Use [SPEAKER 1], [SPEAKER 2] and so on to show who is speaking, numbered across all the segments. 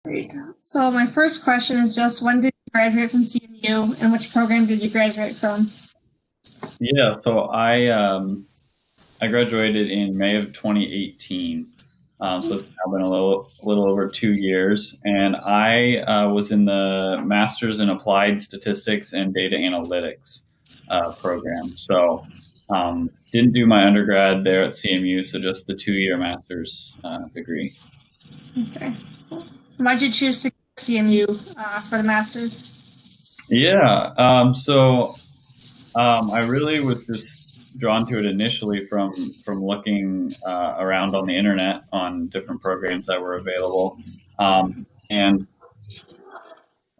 [SPEAKER 1] Great. So my first question is just when did you graduate from CMU and which program did you graduate from?
[SPEAKER 2] Yeah, so I graduated in May of 2018. So it's now been a little over 2 years, and I was in the Masters in Applied Statistics and Data Analytics program. So didn't do my undergrad there at CMU, so just the 2-year master's degree.
[SPEAKER 1] Okay. Why'd you choose to go to CMU for the master's?
[SPEAKER 2] Yeah, I really was just drawn to it initially from looking around on the internet on different programs that were available. And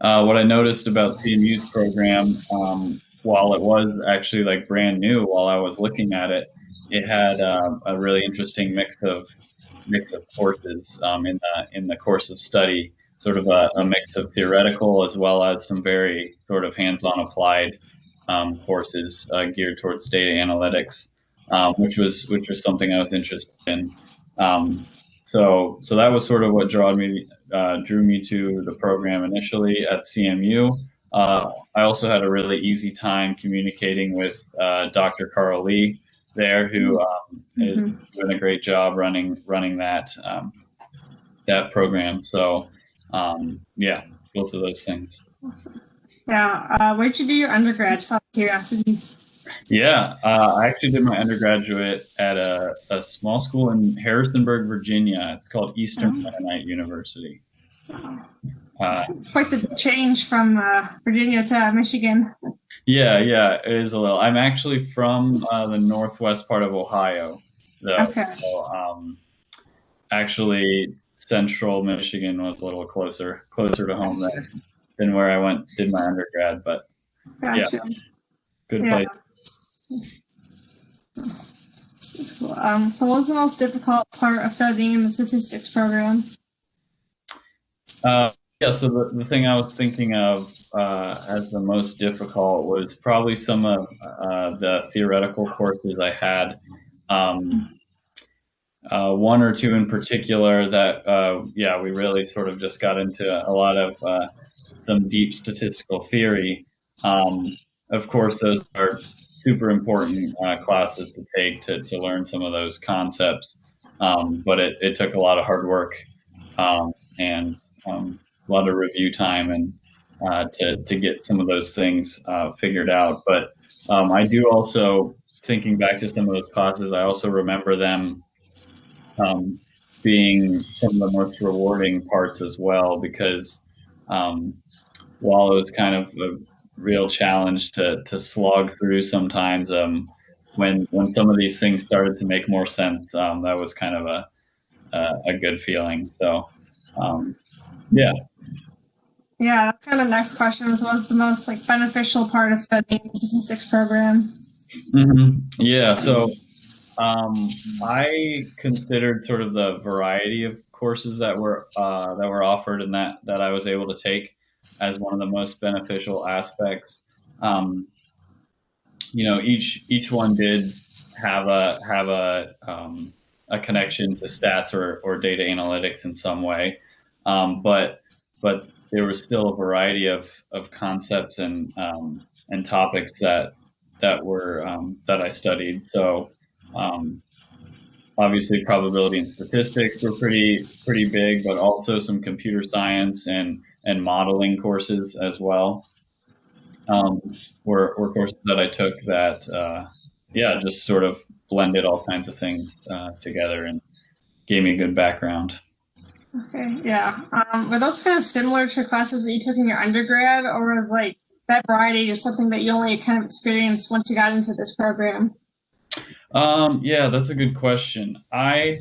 [SPEAKER 2] what I noticed about CMU's program, while it was actually like brand new, while I was looking at it, it had a really interesting mix of courses in the course of study, sort of a mix of theoretical as well as some very sort of hands-on applied courses geared towards data analytics, which was something I was interested in. So that was sort of what drew me to the program initially at CMU. I also had a really easy time communicating with Dr. Carl Lee there, who is
[SPEAKER 1] Mm-hmm.
[SPEAKER 2] doing a great job running that program. So yeah, both of those things.
[SPEAKER 1] Yeah. Where'd you do your undergrad? Just out of curiosity.
[SPEAKER 2] Yeah, I actually did my undergraduate at a small school in Harrisonburg, Virginia. It's called Eastern
[SPEAKER 1] Oh,
[SPEAKER 2] Mennonite University.
[SPEAKER 1] wow.
[SPEAKER 2] Uh,
[SPEAKER 1] It's quite the change from Virginia to Michigan.
[SPEAKER 2] yeah, yeah, it is a little. I'm actually from the northwest part of Ohio, though.
[SPEAKER 1] Okay.
[SPEAKER 2] So, actually, central Michigan was a little closer to home than where I did my undergrad. But yeah,
[SPEAKER 1] Gotcha.
[SPEAKER 2] good
[SPEAKER 1] Yeah.
[SPEAKER 2] place.
[SPEAKER 1] That's cool. So what was the most difficult part of studying in the statistics program?
[SPEAKER 2] Yeah, so the thing I was thinking of as the most difficult was probably some of the theoretical courses I had. Um, one or two in particular that, yeah, we really sort of just got into a lot of some deep statistical theory. Of course, those are super important classes to take to learn some of those concepts, but it took a lot of hard work and a lot of review time and to get some of those things figured out. But I do also, thinking back to some of those classes, I also remember them um, being some of the most rewarding parts as well, because um, while it was kind of a real challenge to slog through sometimes, when some of these things started to make more sense, that was kind of a good feeling. So um, yeah.
[SPEAKER 1] Yeah, that's kind of the next question was what was the most like beneficial part of studying the statistics program?
[SPEAKER 2] Yeah. So I considered sort of the variety of courses that were offered and that I was able to take as one of the most beneficial aspects. Um, each one did have a connection to stats or data analytics in some way, but there was still a variety of concepts and topics that I studied. So um, obviously probability and statistics were pretty big, but also some computer science and modeling courses as well, um, were courses that I took that yeah, just sort of blended all kinds of things together and gave me a good background.
[SPEAKER 1] Okay, yeah. Were those kind of similar to classes that you took in your undergrad, or was like that variety just something that you only kind of experienced once you got into this program?
[SPEAKER 2] Yeah, that's a good question. I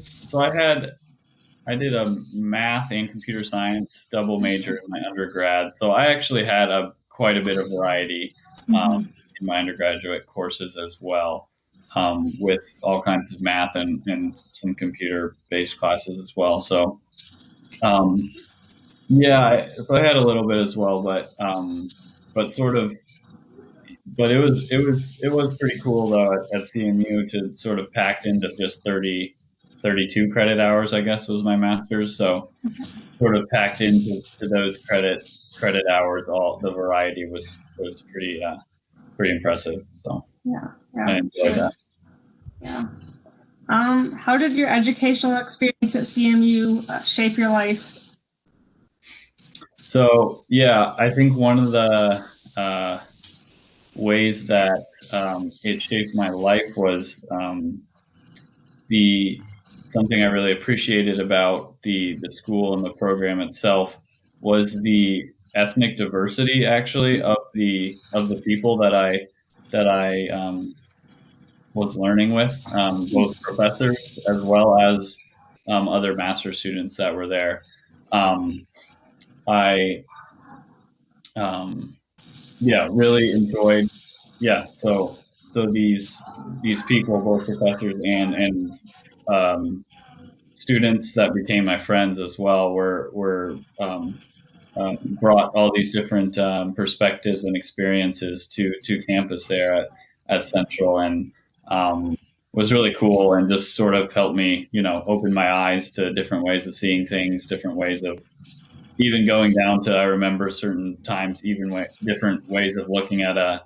[SPEAKER 2] did a math and computer science double major in my undergrad, so I actually had a quite a bit of variety
[SPEAKER 1] Mm-hmm.
[SPEAKER 2] in my undergraduate courses as well, with all kinds of math and some computer based classes as well. So um, yeah, so I had a little bit as well, but sort of, but it was pretty cool though at CMU to sort of packed into just 32 credit hours, I guess, was my master's. So sort of packed into those credit hours, all the variety was pretty impressive. So
[SPEAKER 1] Yeah,
[SPEAKER 2] I
[SPEAKER 1] yeah,
[SPEAKER 2] enjoyed that.
[SPEAKER 1] yeah. How did your educational experience at CMU shape your life?
[SPEAKER 2] So yeah, I think one of the ways that it shaped my life was the something I really appreciated about the school and the program itself was the ethnic diversity actually of the people that I was learning with, both professors as well as other master students that were there. Um, I yeah, really enjoyed. Yeah, so these people, both professors and students that became my friends as well, were brought all these different perspectives and experiences to campus there at Central, and um, was really cool and just sort of helped me, open my eyes to different ways of seeing things, different ways of even going down to, I remember certain times, even different ways of looking at a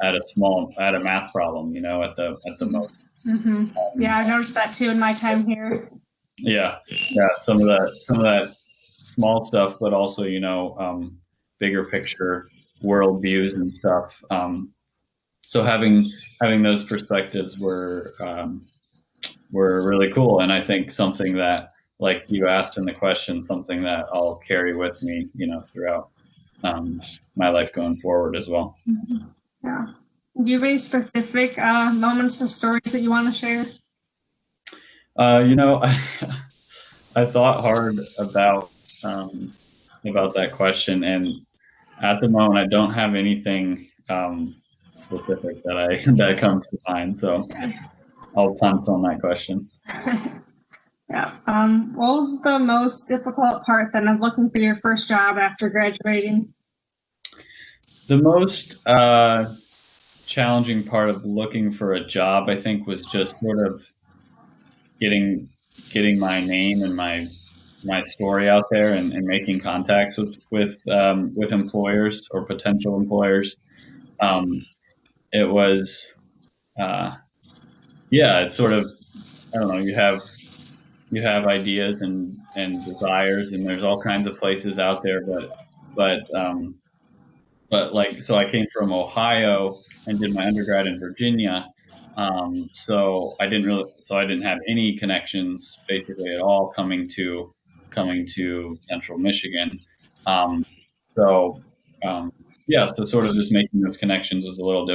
[SPEAKER 2] math problem, at the most.
[SPEAKER 1] Mm-hmm. Yeah, I noticed that too in my time here.
[SPEAKER 2] Yeah, yeah, some of that small stuff, but also, bigger picture world views and stuff. So having those perspectives were really cool, and I think something that, like you asked in the question, something that I'll carry with me, throughout my life going forward as well.
[SPEAKER 1] Yeah. Do you have any specific moments or stories that you want to share?
[SPEAKER 2] I thought hard about that question, and at the moment, I don't have anything specific that comes to mind. So I'll punt on that question.
[SPEAKER 1] Yeah. What was the most difficult part then of looking for your first job after graduating?
[SPEAKER 2] The most challenging part of looking for a job, I think, was just sort of getting getting my name and my story out there, and making contacts with employers or potential employers. Um, it was uh, yeah, it's sort of, I don't know, you have ideas and desires, and there's all kinds of places out there, but like, so I came from Ohio and did my undergrad in Virginia. So I didn't have any connections basically at all coming to Central Michigan. Um, so um, yeah, so sort of just making those connections was a little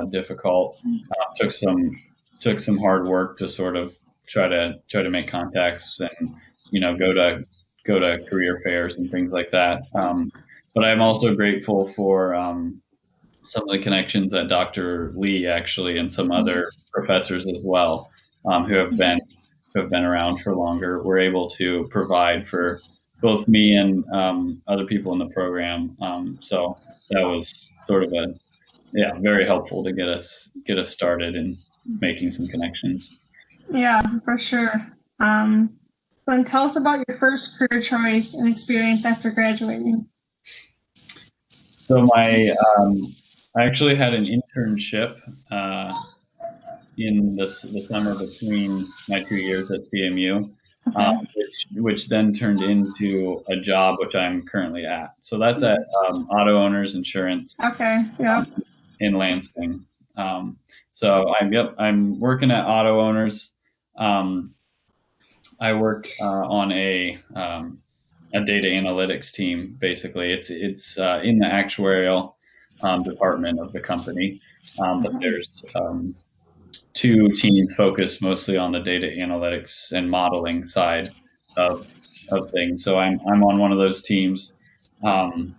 [SPEAKER 2] difficult. Took some hard work to sort of try to make contacts, and go to career fairs and things like that. But I'm also grateful for some of the connections that Dr. Lee actually, and some other professors as well, who have been around for longer, were able to provide for both me and other people in the program. So that was sort of a, yeah, very helpful to get us started in making some connections.
[SPEAKER 1] Yeah, for sure. Um, then tell us about your first career choice and experience after graduating.
[SPEAKER 2] So I actually had an internship in the summer between my 2 years at CMU,
[SPEAKER 1] Okay.
[SPEAKER 2] which then turned into a job which I'm currently at. So that's at Auto Owners Insurance
[SPEAKER 1] Okay. Yeah.
[SPEAKER 2] in Lansing. So I'm working at Auto Owners. Um, I work on a data analytics team. Basically, it's in the actuarial department of the company, but there's two teams focused mostly on the data analytics and modeling side of things. So I'm on one of those teams. Um,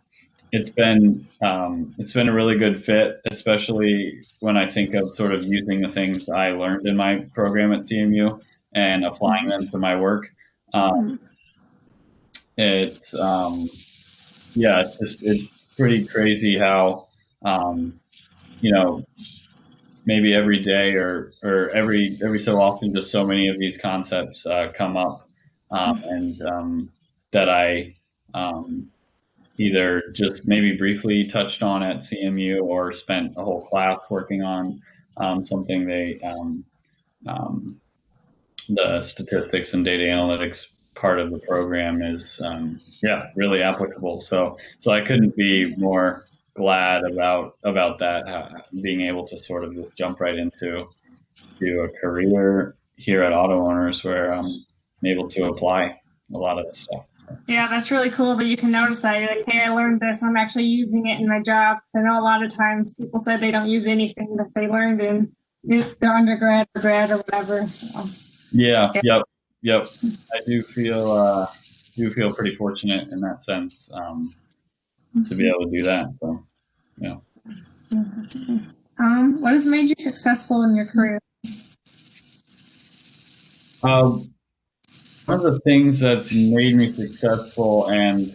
[SPEAKER 2] it's been a really good fit, especially when I think of sort of using the things I learned in my program at CMU and applying them to my work. Um, it's Yeah, it's pretty crazy how um, you know maybe every day or every so often, just so many of these concepts come up, and that I um, either just maybe briefly touched on at CMU or spent a whole class working on something um, the statistics and data analytics part of the program is yeah, really applicable. So I couldn't be more glad about that, being able to sort of just jump right into a career here at Auto Owners where I'm able to apply a lot of this stuff.
[SPEAKER 1] Yeah, that's really cool that you can notice that. You're like, hey, I learned this. I'm actually using it in my job. I know a lot of times people say they don't use anything that they learned in their undergrad or grad or whatever. So
[SPEAKER 2] Yeah,
[SPEAKER 1] yeah.
[SPEAKER 2] yep. I do feel pretty fortunate in that sense, to be able to do that. So yeah.
[SPEAKER 1] What has made you successful in your career?
[SPEAKER 2] Um, One of the things that's made me successful and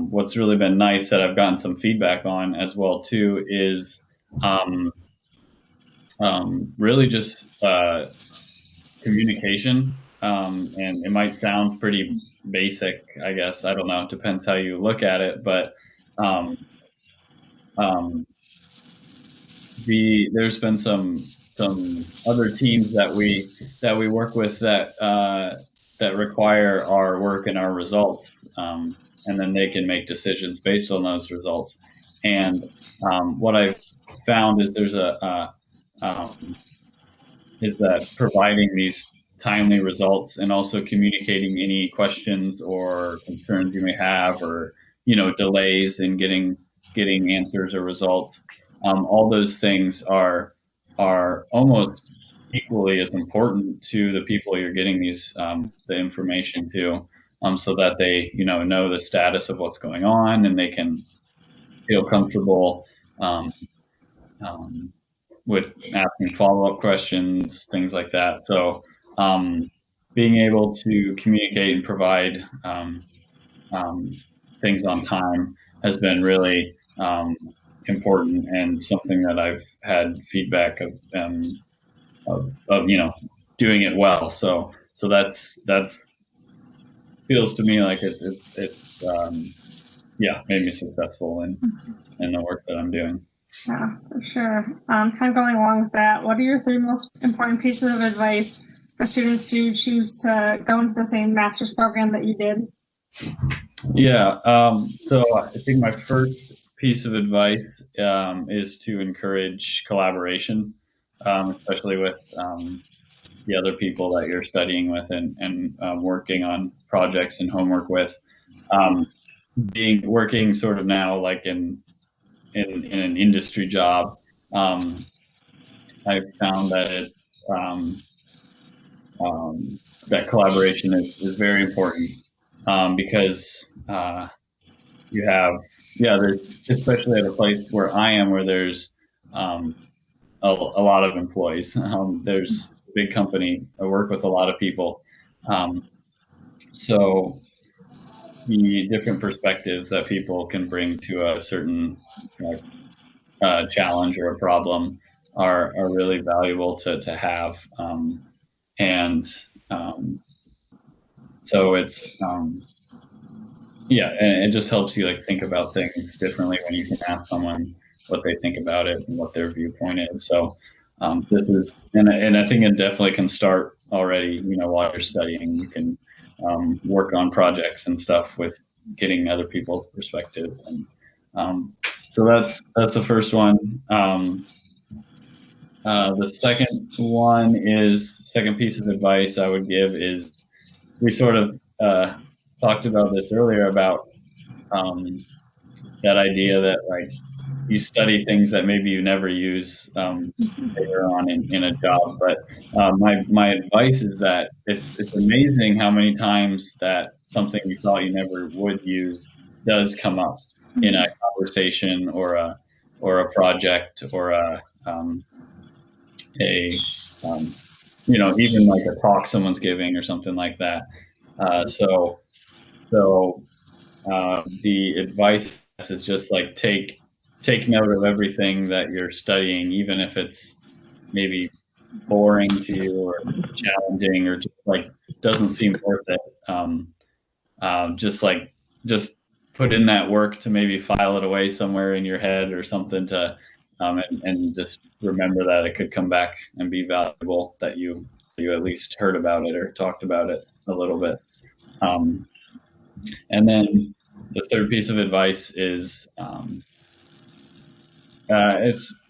[SPEAKER 2] what's really been nice that I've gotten some feedback on as well too is um, really just communication. And it might sound pretty basic, I guess. I don't know. It depends how you look at it, but um, um, there's been some other teams that we work with that require our work and our results, and then they can make decisions based on those results. And what I've found is there's is that providing these timely results and also communicating any questions or concerns you may have, or delays in getting answers or results, all those things are almost equally as important to the people you're getting the information to, so that they know the status of what's going on, and they can feel comfortable um, um, with asking follow-up questions, things like that. So being able to communicate and provide um, things on time has been really important, and something that I've had feedback of doing it well. So that's feels to me like it's yeah, made me successful in the work that I'm doing.
[SPEAKER 1] Yeah, for sure. Kind of going along with that, what are your three most important pieces of advice for students who choose to go into the same master's program that you did?
[SPEAKER 2] Yeah. So I think my first piece of advice is to encourage collaboration, especially with the other people that you're studying with and working on projects and homework with. Um, Being working sort of now like in an industry job, um, I've found that um, that collaboration is very important, because you have, yeah, there's, especially at a place where I am, where there's um, a lot of employees. There's a big company. I work with a lot of people. Um, so the different perspectives that people can bring to a certain challenge or a problem are really valuable to have. And um, so it's yeah, and it just helps you like think about things differently when you can ask someone what they think about it and what their viewpoint is. So this is, and I think it definitely can start already. While you're studying, you can work on projects and stuff with getting other people's perspective, and so that's the first one. The second piece of advice I would give is, we sort of talked about this earlier about that idea that like you study things that maybe you never use later on in a job. But my advice is that it's amazing how many times that something you thought you never would use does come up in a conversation or a project or a even like a talk someone's giving or something like that. So the advice is just like take note of everything that you're studying, even if it's maybe boring to you or challenging or just like doesn't seem worth it. Just like just put in that work to maybe file it away somewhere in your head or something to and just remember that it could come back and be valuable, that you at least heard about it or talked about it a little bit. um, and then the third piece of advice is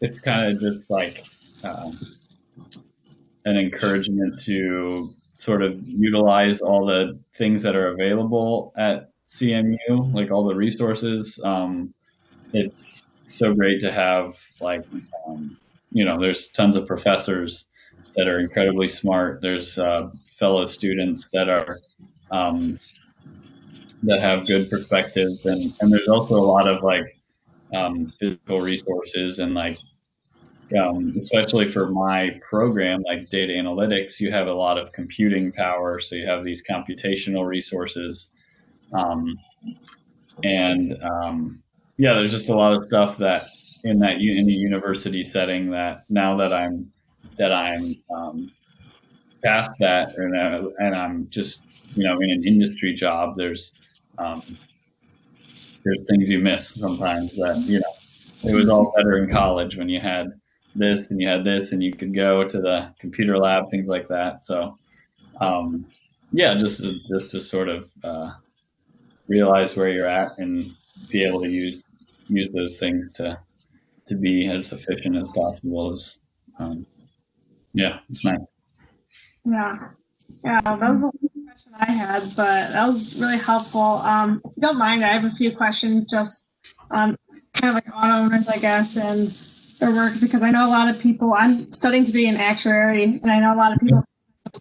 [SPEAKER 2] it's kind of just like an encouragement to sort of utilize all the things that are available at CMU, like all the resources. It's so great to have like, there's tons of professors that are incredibly smart. There's fellow students that are um, that have good perspectives, and there's also a lot of like physical resources and like especially for my program, like data analytics, you have a lot of computing power. So you have these computational resources. Um, and yeah, there's just a lot of stuff that in a university setting that now that I'm past that, and I'm just, in an industry job, there's things you miss sometimes that, it was all better in college when you had this and you had this and you could go to the computer lab, things like that. So yeah, just to sort of realize where you're at and be able to use those things to be as efficient as possible is yeah, it's nice.
[SPEAKER 1] Yeah. Yeah, that was the last question I had, but that was really helpful. If you don't mind, I have a few questions just kind of like auto owners, I guess, and their work, because I know a lot of people, I'm studying to be an actuary, and I know a lot of people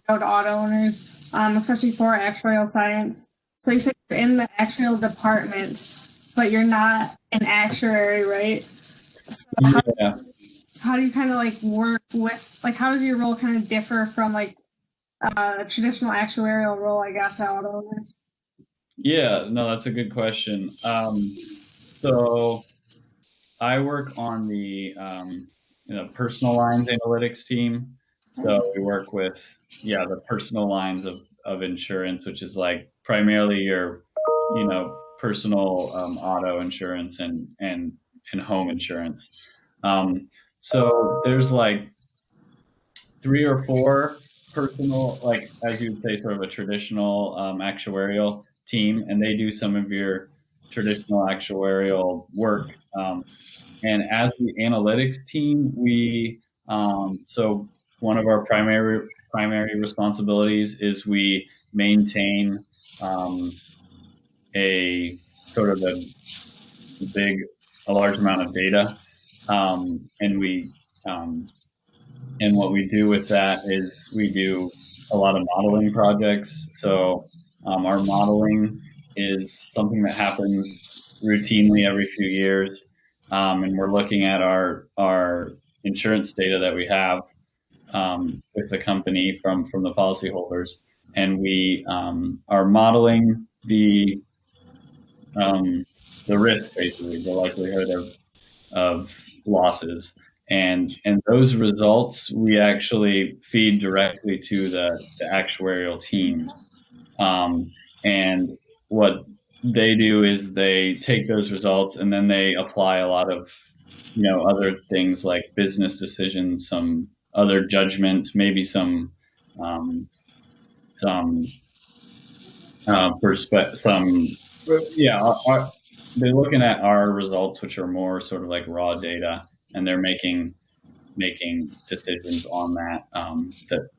[SPEAKER 1] go to auto owners, especially for actuarial science. So you said you're in the actuarial department, but you're not an actuary, right? So
[SPEAKER 2] Yeah.
[SPEAKER 1] how do you kind of like work with, like, how does your role kind of differ from like a traditional actuarial role, I guess, at auto owners?
[SPEAKER 2] Yeah, no, that's a good question. So I work on the personal lines analytics team. So we work with, yeah, the personal lines of insurance, which is like primarily your personal auto insurance and home insurance. So there's like three or four personal, like as you would say, sort of a traditional actuarial team, and they do some of your traditional actuarial work. And as the analytics team, so one of our primary responsibilities is we maintain um, a sort of a large amount of data, and um, what we do with that is we do a lot of modeling projects. So our modeling is something that happens routinely every few years, and we're looking at our insurance data that we have with the company from the policyholders, and we are modeling the risk, basically the likelihood of losses. And those results we actually feed directly to the actuarial teams. Um, and what they do is they take those results and then they apply a lot of other things like business decisions, some other judgment, maybe some some yeah, they're looking at our results, which are more sort of like raw data, and they're making decisions on that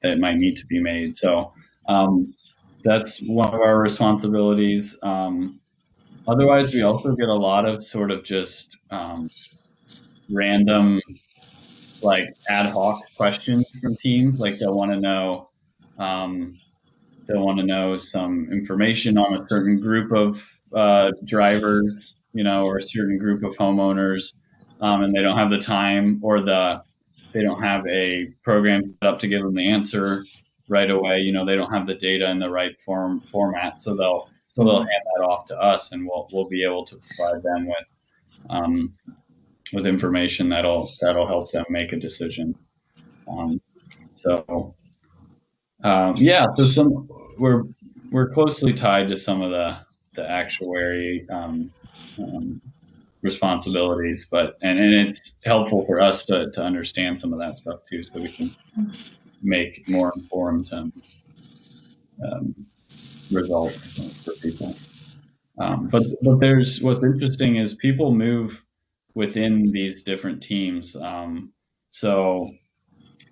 [SPEAKER 2] that might need to be made. So that's one of our responsibilities. Otherwise, we also get a lot of sort of just random, like ad hoc questions from teams. Like um, they'll want to know some information on a certain group of drivers, or a certain group of homeowners, and they don't have the time or they don't have a program set up to give them the answer right away. They don't have the data in the right format, so they'll hand that off to us, and we'll be able to provide them with with information that'll help them make a decision. Um, so yeah, so we're closely tied to some of the actuary responsibilities, but and it's helpful for us to understand some of that stuff too, so we can make more informed um, results for people. But there's what's interesting is people move within these different teams. So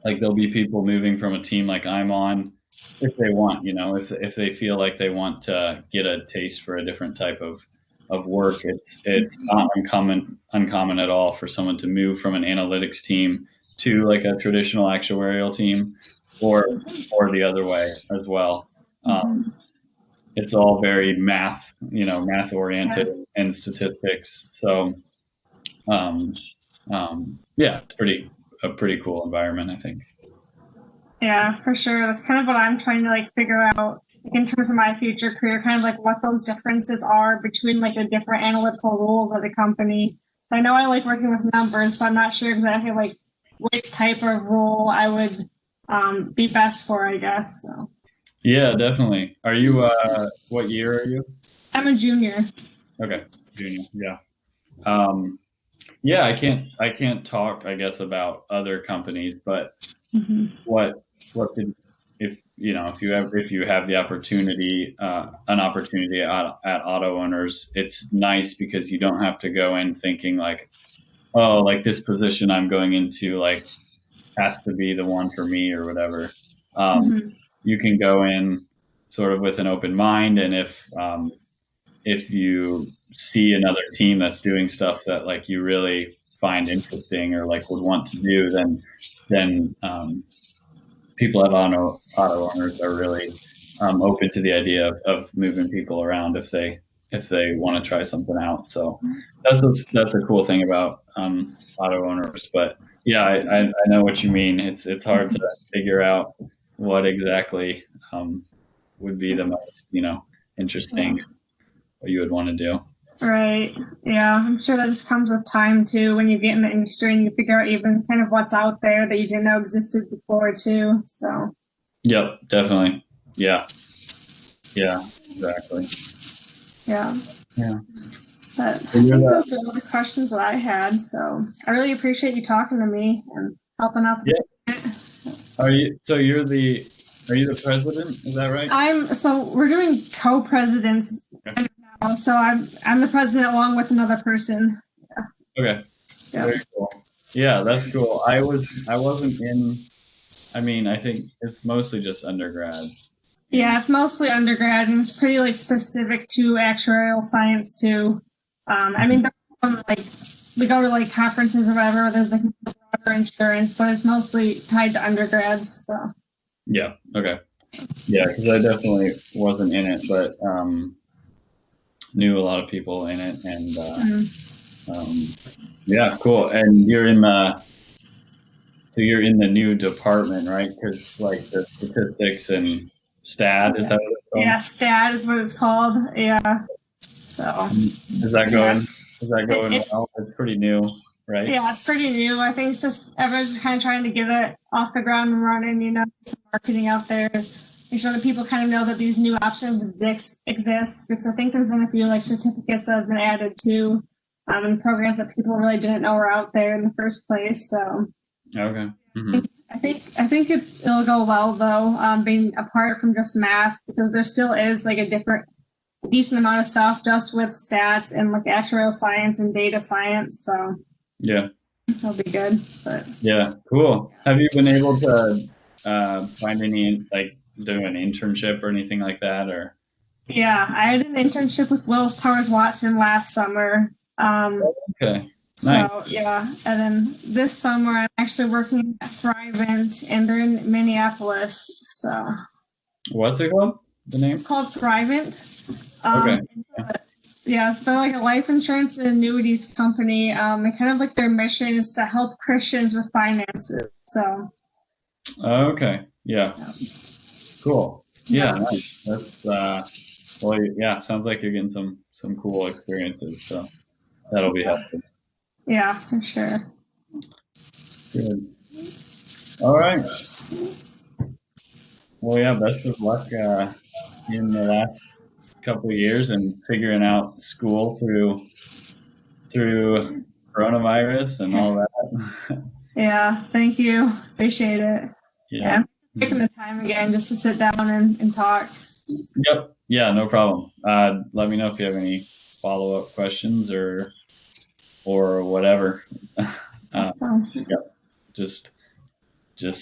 [SPEAKER 2] like there'll be people moving from a team like I'm on if they want, if they feel like they want to get a taste for a different type of work. It's not uncommon at all for someone to move from an analytics team to like a traditional actuarial team, or the other way as well. It's all very math oriented and statistics. So yeah, it's a pretty cool environment, I think.
[SPEAKER 1] Yeah, for sure. That's kind of what I'm trying to like figure out in terms of my future career, kind of like what those differences are between like the different analytical roles of the company. I know I like working with numbers, but I'm not sure exactly like which type of role I would be best for, I guess. So
[SPEAKER 2] Yeah, definitely. Are you what year are you?
[SPEAKER 1] I'm a junior.
[SPEAKER 2] Okay, junior. Yeah. Um, yeah, I can't talk, I guess, about other companies, but what did if you have the opportunity an opportunity at auto owners, it's nice because you don't have to go in thinking like, oh, like this position I'm going into like has to be the one for me or whatever. You can go in sort of with an open mind, and if you see another team that's doing stuff that like you really find interesting or like would want to do, then people at auto owners are really open to the idea of moving people around if they want to try something out. So that's a cool thing about auto owners. But yeah, I know what you mean. It's hard to figure out what exactly would be the most interesting, what you would want to do.
[SPEAKER 1] Right. Yeah, I'm sure that just comes with time too. When you get in the industry and you figure out even kind of what's out there that you didn't know existed before too. So
[SPEAKER 2] Yep, definitely. Yeah, yeah, exactly.
[SPEAKER 1] yeah.
[SPEAKER 2] Yeah.
[SPEAKER 1] But
[SPEAKER 2] So
[SPEAKER 1] I
[SPEAKER 2] you're
[SPEAKER 1] think
[SPEAKER 2] the
[SPEAKER 1] those are all the questions that I had. So I really appreciate you talking to me and helping out.
[SPEAKER 2] yeah. Are you the president? Is that right?
[SPEAKER 1] We're doing co-presidents
[SPEAKER 2] Okay.
[SPEAKER 1] now. So I'm the president along with another person.
[SPEAKER 2] Okay.
[SPEAKER 1] Yeah.
[SPEAKER 2] Very cool. Yeah, that's cool. I wasn't in. I mean, I think it's mostly just undergrad.
[SPEAKER 1] Yeah, it's mostly undergrad and it's pretty like specific to actuarial science too. I mean, there's some, like we go to like conferences or whatever. Where there's like broader insurance, but it's mostly tied to undergrads. So
[SPEAKER 2] Yeah. Okay. Yeah, because I definitely wasn't in it, but knew a lot of people in it, and yeah, cool. And you're in the new department, right? Because like the statistics and stat, is that what it's called?
[SPEAKER 1] yeah, stat is what it's called. Yeah. So
[SPEAKER 2] Is that
[SPEAKER 1] yeah,
[SPEAKER 2] going? Is that going well? It's pretty new, right?
[SPEAKER 1] yeah, it's pretty new. I think it's just everyone's just kind of trying to get it off the ground and running. Marketing out there. Make sure that people kind of know that these new options exist because I think there's been a few like certificates that have been added to and programs that people really didn't know were out there in the first place. So
[SPEAKER 2] Okay. Mm-hmm.
[SPEAKER 1] I think it'll go well though, being apart from just math because there still is like a decent amount of stuff just with stats and like actuarial science and data science. So
[SPEAKER 2] Yeah.
[SPEAKER 1] it'll be good. But
[SPEAKER 2] Yeah. Cool. Have you been able to find any like do an internship or anything like that, or?
[SPEAKER 1] yeah, I had an internship with Willis Towers Watson last summer.
[SPEAKER 2] Okay. Nice.
[SPEAKER 1] So yeah, and then this summer I'm actually working at Thrivent, and they're in Minneapolis. So
[SPEAKER 2] What's it called? The name?
[SPEAKER 1] it's called Thrivent.
[SPEAKER 2] Okay.
[SPEAKER 1] Yeah, they're like a life insurance and annuities company. And kind of like their mission is to help Christians with finances. So
[SPEAKER 2] Okay. Yeah. Cool. Yeah. Nice. That's well. Yeah. Sounds like you're getting some cool experiences. So that'll be helpful.
[SPEAKER 1] Yeah, for sure.
[SPEAKER 2] Good. All right. Well, yeah, best of luck in the last couple of years and figuring out school through coronavirus and all that.
[SPEAKER 1] Yeah, thank you. Appreciate it.
[SPEAKER 2] Yeah.
[SPEAKER 1] Yeah, taking the time again just to sit down and talk.
[SPEAKER 2] Yep. Yeah, no problem. Let me know if you have any follow-up questions or whatever.
[SPEAKER 1] Awesome.
[SPEAKER 2] Yep. Just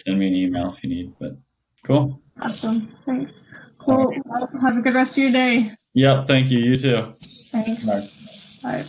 [SPEAKER 2] send me an email if you need. But cool.
[SPEAKER 1] Awesome. Thanks.
[SPEAKER 2] All
[SPEAKER 1] Cool.
[SPEAKER 2] right.
[SPEAKER 1] Well, have a good rest of your day.
[SPEAKER 2] Yep. Thank you. You too.
[SPEAKER 1] Thanks.
[SPEAKER 2] Bye.
[SPEAKER 1] Bye.